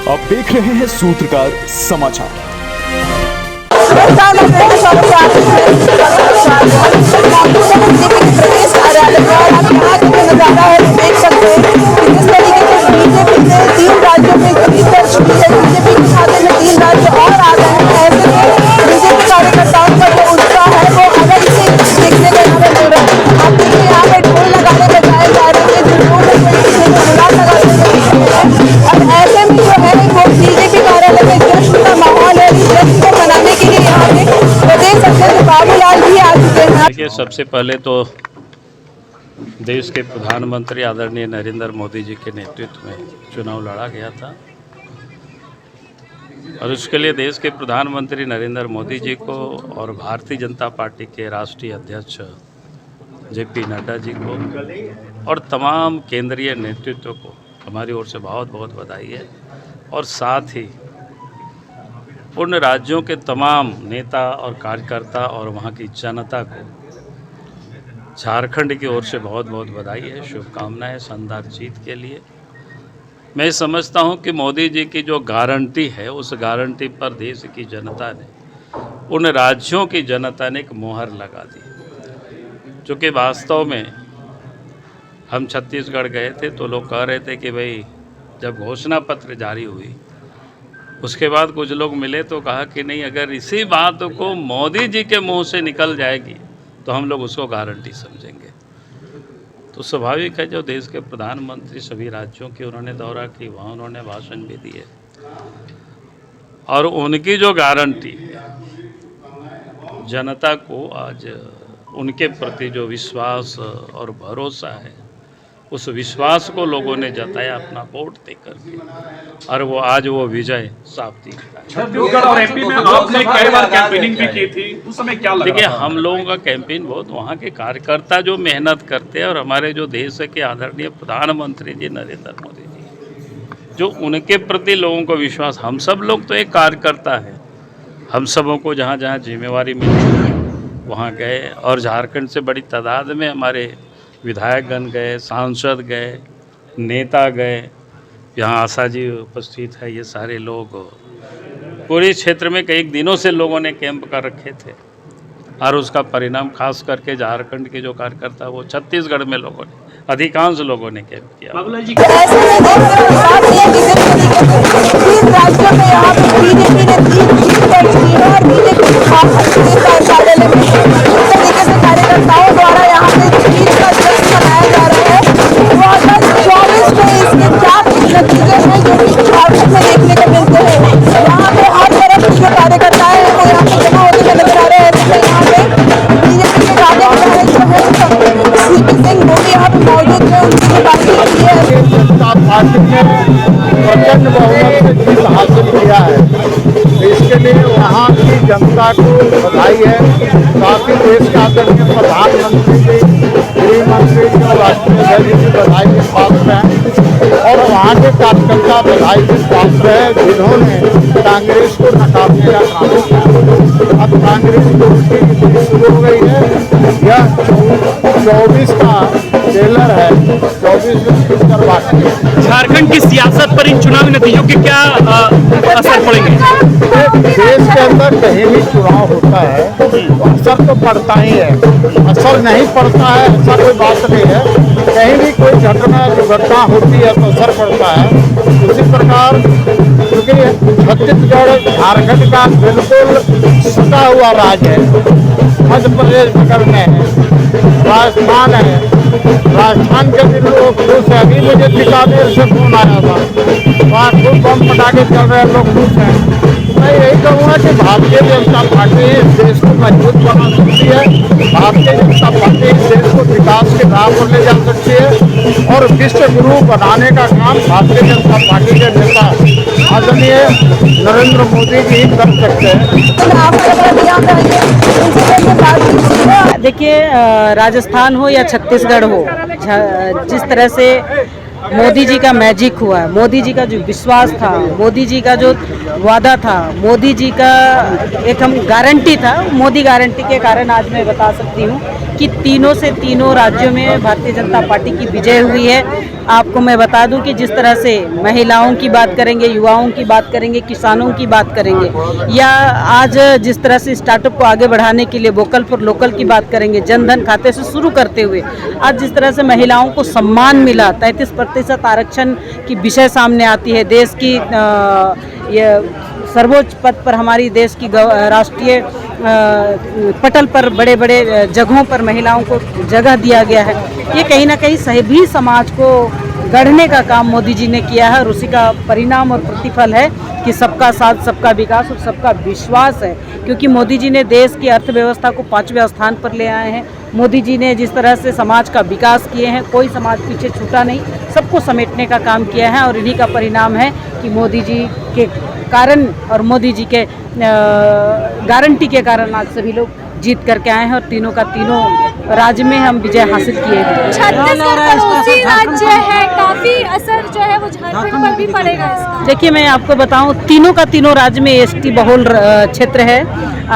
आप देख रहे हैं सूत्रकार समाचार। तीन राज्यों में जीत दर्ज की है। बीजेपी के खाते में 3 राज्य और आ गए हैं। ऐसे में बीजेपी कार्यकर्ताओं का जो उत्साह है वो अलग से देखने को यहाँ पे मिल रहा है। आप देखिए यहाँ पे ढोल लगाने बजाए जा रहे हैं, जो लोग गुलाल लगाते हुए, और ऐसे में जो है वो बीजेपी कार्यालय में जश्न का माहौल है। जश्न को मनाने के लिए यहाँ पे तो देख सकते हैं बाबूलाल भी आ चुके हैं। देखिए, सबसे पहले तो देश के प्रधानमंत्री आदरणीय नरेंद्र मोदी जी के नेतृत्व में चुनाव लड़ा गया था और उसके लिए देश के प्रधानमंत्री नरेंद्र मोदी जी को और भारतीय जनता पार्टी के राष्ट्रीय अध्यक्ष जेपी नड्डा जी को और तमाम केंद्रीय नेतृत्व को हमारी ओर से बहुत बहुत बधाई है। और साथ ही उन राज्यों के तमाम नेता और कार्यकर्ता और वहाँ की जनता को झारखंड की ओर से बहुत बहुत बधाई है, शुभकामनाएं शानदार जीत के लिए। मैं समझता हूं कि मोदी जी की जो गारंटी है उस गारंटी पर देश की जनता ने, उन राज्यों की जनता ने एक मोहर लगा दी। चूँकि वास्तव में हम छत्तीसगढ़ गए थे तो लोग कह रहे थे कि भाई जब घोषणा पत्र जारी हुई उसके बाद कुछ लोग मिले तो कहा कि नहीं, अगर इसी बात को मोदी जी के मुँह से निकल जाएगी तो हम लोग उसको गारंटी समझेंगे। तो स्वाभाविक है, जो देश के प्रधानमंत्री सभी राज्यों की उन्होंने दौरा की, वहाँ उन्होंने भाषण भी दिए और उनकी जो गारंटी है, जनता को आज उनके प्रति जो विश्वास और भरोसा है, उस विश्वास को लोगों ने जताया अपना वोट दे करके, और वो आज वो विजय साफ दिख रहा है। छत्तीसगढ़ और एमपी में आपने कई बार कैंपेनिंग भी की थी, उस समय क्या लगा? देखिए, हम लोगों का कैंपेन बहुत, वहाँ के कार्यकर्ता जो मेहनत करते हैं और हमारे जो देश के आदरणीय प्रधानमंत्री जी नरेंद्र मोदी जी, जो उनके प्रति लोगों को विश्वास, हम सब लोग तो एक कार्यकर्ता है, हम सबों को जहाँ जहाँ जिम्मेवारी मिली वहाँ गए और झारखंड से बड़ी तादाद में हमारे विधायकगण गए, सांसद गए, नेता गए, यहाँ आशा जी उपस्थित है। ये सारे लोग पूरे क्षेत्र में कई दिनों से लोगों ने कैंप कर रखे थे और उसका परिणाम खास करके झारखंड के जो कार्यकर्ता, वो छत्तीसगढ़ में लोगों ने, अधिकांश लोगों ने कैंप किया। बाबूलाल जी, ऐसे में राज्यों में यहाँ पे बीजेपी ने 3 जीत दर्ज की है और बीजेपी के कार्यालय में इस तरीके से कार्यकर्ताओं द्वारा यहाँ पे जीत का जश्न मनाया जा रहा है। वो अगस्त 24 में इसके क्या नतीजे हैं जो कि झारखंड में देखने को मिलते हैं। यहाँ पे हर तरफ जो कार्यकर्ता है वो यहाँ पे जमा होते हुए नजर आ रहे हैं। यहाँ पे बीजेपी के कार्यकर्ता जो है सीपी सिंह वो भी यहाँ पे मौजूद है, उनकी बातचीत की है। जनता पार्टी ने प्रचंड बहुमत से जीत हासिल किया है, इसके लिए वहाँ की जनता को बधाई है। साथ ही देश के आदरणीय प्रधानमंत्री जी, गृह मंत्री जी और राष्ट्रीय अध्यक्ष जी बधाई के पात्र हैं और वहाँ के कार्यकर्ता बधाई के पात्र हैं, जिन्होंने कांग्रेस को नकारने का काम किया। अब कांग्रेस को उल्टी शुरू हो गई है। यह 24 का ट्रेलर है, 24 में छूटकर बाकी है। झारखंड की सियासत पर इन चुनावी नतीजों के क्या असर पड़ेंगे? देश के अंदर कहीं भी चुनाव होता है असर तो पड़ता ही है, असर नहीं पड़ता है ऐसा कोई बात नहीं है। कहीं भी कोई घटना दुर्घटना होती है तो असर पड़ता है। उसी प्रकार क्योंकि छत्तीसगढ़ झारखंड का बिल्कुल सटा हुआ राज्य है, मध्य प्रदेश बगल में है, राजस्थान है, राजस्थान के भी लोग खुश हैं। अभी मुझे बीकानेर से फोन आया था, वहाँ खूब बम पटाखे चल रहे हैं, लोग खुश हैं। मैं यही कहूँगा कि भारतीय जनता पार्टी इस देश को मजबूत बना सकती है, भारतीय जनता पार्टी इस देश को विकास के राह पर ले जा सकती है और विश्व गुरु बनाने का काम भारतीय जनता पार्टी के नेता आदरणीय नरेंद्र मोदी जी कर सकते हैं। देखिए, राजस्थान हो या छत्तीसगढ़ हो, जिस तरह से मोदी जी का मैजिक हुआ है, मोदी जी का जो विश्वास था, मोदी जी का जो वादा था, मोदी जी का एक हम गारंटी था, मोदी गारंटी के कारण आज मैं बता सकती हूँ कि तीनों से तीनों राज्यों में भारतीय जनता पार्टी की विजय हुई है। आपको मैं बता दूं कि जिस तरह से महिलाओं की बात करेंगे, युवाओं की बात करेंगे, किसानों की बात करेंगे, या आज जिस तरह से स्टार्टअप को आगे बढ़ाने के लिए वोकल फॉर लोकल की बात करेंगे, जन धन खाते से शुरू करते हुए आज जिस तरह से महिलाओं को सम्मान मिला, 33% आरक्षण की विषय सामने आती है, देश की ये सर्वोच्च पद पर हमारी देश की राष्ट्रीय पटल पर बड़े बड़े जगहों पर महिलाओं को जगह दिया गया है। ये कहीं ना कहीं सभी समाज को गढ़ने का काम मोदी जी ने किया है और उसी का परिणाम और प्रतिफल है कि सबका साथ, सबका विकास और सबका विश्वास है। क्योंकि मोदी जी ने देश की अर्थव्यवस्था को 5वें स्थान पर ले आए हैं। मोदी जी ने जिस तरह से समाज का विकास किए हैं, कोई समाज पीछे छूटा नहीं, सबको समेटने का काम किया है और इन्हीं का परिणाम है कि मोदी जी के कारण और मोदी जी के गारंटी के कारण आज सभी लोग जीत करके आए हैं और तीनों का तीनों राज्य में हम विजय हासिल किए हैं। छत्तीसगढ़ पड़ोसी राज्य है, काफी असर जो है वो झारखंड पर भी पड़ेगा इसका। देखिए, मैं आपको बताऊं, तीनों का तीनों राज्य में एसटी बहुल क्षेत्र है।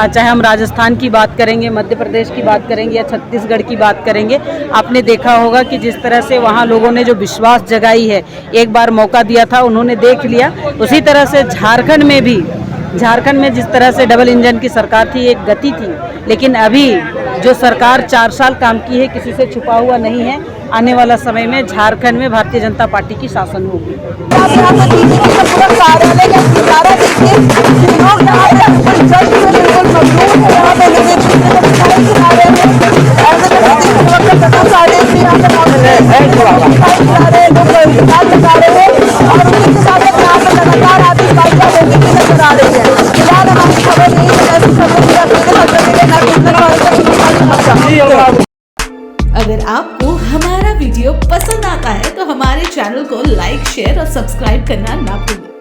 चाहे हम राजस्थान की बात करेंगे, मध्य प्रदेश की बात करेंगे या छत्तीसगढ़ की बात करेंगे, आपने देखा होगा कि जिस तरह से वहाँ लोगों ने जो विश्वास जगाई है, एक बार मौका दिया था, उन्होंने देख लिया। उसी तरह से झारखंड में जिस तरह से डबल इंजन की सरकार थी, एक गति थी, लेकिन अभी जो सरकार 4 साल काम की है, किसी से छुपा हुआ नहीं है। आने वाला समय में झारखंड में भारतीय जनता पार्टी की शासन होगी। आप यहाँ पे तीनों का पूरा कार्यालय का नजारा देखिए, लोग यहाँ पे अपने जश्न में बिल्कुल मशहूर है। यहाँ पे लोग एक दूसरे को मिठाई खिला रहे हैं, ऐसे करके सारे भी यहाँ पे मौजूद हैं, मिठाई खिला रहे हैं, लोग इंतजार बता रहे हैं और उसी के साथ यहाँ पे लगातार आतिशबाजियाँ होती हुई नजर आ रही है। फिलहाल हमारी खबर नहीं है, ऐसी खबर भी अपने अगर आपको हमारा वीडियो पसंद आता है तो हमारे चैनल को लाइक, शेयर और सब्सक्राइब करना ना भूलें।